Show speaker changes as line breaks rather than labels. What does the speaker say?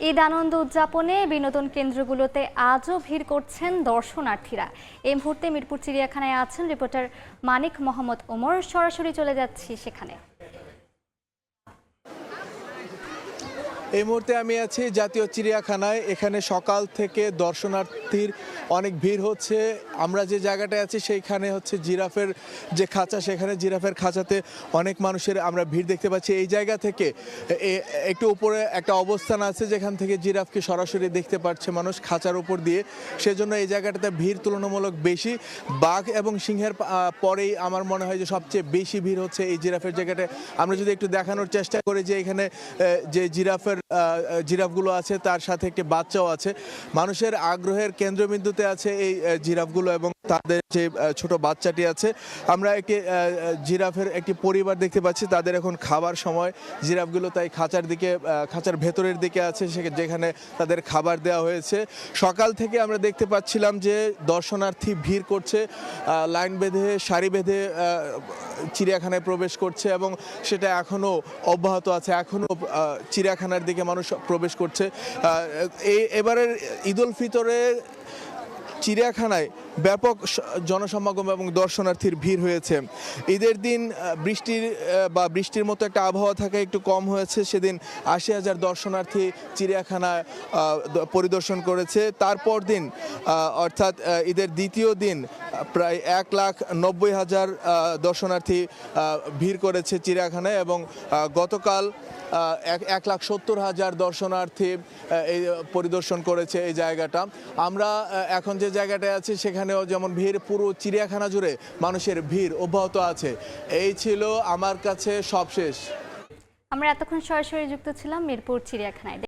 ঈদ আনন্দ উদযাপনে বিনোদন কেন্দ্রগুলোতে আজও ভিড় করছেন দর্শনার্থীরা। এই মুহূর্তে মিরপুর চিড়িয়াখানায় আছেন রিপোর্টার মানিক মোহাম্মদ ওমর। সরাসরি চলে যাচ্ছি সেখানে।
এই মুহূর্তে আমি আছি জাতীয় চিড়িয়াখানায়। এখানে সকাল থেকে দর্শনার্থীর অনেক ভিড় হচ্ছে। আমরা যে জায়গাটায় আছি সেইখানে হচ্ছে জিরাফের যে খাঁচা, সেখানে জিরাফের খাঁচাতে অনেক মানুষের আমরা ভিড় দেখতে পাচ্ছি। এই জায়গা থেকে একটু উপরে একটা অবস্থান আছে যেখান থেকে জিরাফকে সরাসরি দেখতে পাচ্ছে মানুষ খাঁচার উপর দিয়ে। সেজন্য এই জায়গাটাতে ভিড় তুলনামূলক বেশি। বাঘ এবং সিংহের পরেই আমার মনে হয় যে সবচেয়ে বেশি ভিড় হচ্ছে এই জিরাফের জায়গাটায়। আমরা যদি একটু দেখানোর চেষ্টা করি যে এখানে যে জিরাফগুলো আছে তার সাথে একটি বাচ্চাও আছে। মানুষের আগ্রহের কেন্দ্রবিন্দুতে আছে এই জিরাফগুলো এবং তাদের যে ছোট বাচ্চাটি আছে। আমরা একটি জিরাফের একটি পরিবার দেখতে পাচ্ছি, তাদের এখন খাবার সময়। জিরাফগুলো তাই খাঁচার ভেতরের দিকে আছে যেখানে তাদের খাবার দেওয়া হয়েছে। সকাল থেকে আমরা দেখতে পাচ্ছিলাম যে দর্শনার্থী ভিড় করছে, লাইন বেঁধে সারি বেঁধে চিড়িয়াখানায় প্রবেশ করছে এবং সেটা এখনও অব্যাহত আছে। এখনও চিড়িয়াখানার দিকে মানুষ প্রবেশ করছে। এবারের ঈদ উল ফিতরে চিড়িয়াখানায় ব্যাপক জনসমাগম এবং দর্শনার্থীর ভিড় হয়েছে। ঈদের দিন বৃষ্টির মতো একটা আবহাওয়া থাকা একটু কম হয়েছে। সেদিন ৮০,০০০ দর্শনার্থী চিড়িয়াখানায় পরিদর্শন করেছে। তারপর দিন অর্থাৎ ঈদের দ্বিতীয় দিন প্রায় ১,৯০,০০০ দর্শনার্থী ভিড় করেছে চিড়িয়াখানায় এবং গতকাল ১,৭০,০০০ দর্শনার্থী এই পরিদর্শন করেছে এই জায়গাটা। আমরা এখন যে জায়গাটায় আছি সেখানেও যেমন ভিড়, পুরো চিড়িয়াখানা জুড়ে মানুষের ভিড় অব্যাহত আছে। এই ছিল আমার কাছে সবশেষ।
আমরা এতক্ষণ সরাসরি যুক্ত ছিলাম মিরপুর চিড়িয়াখানায়।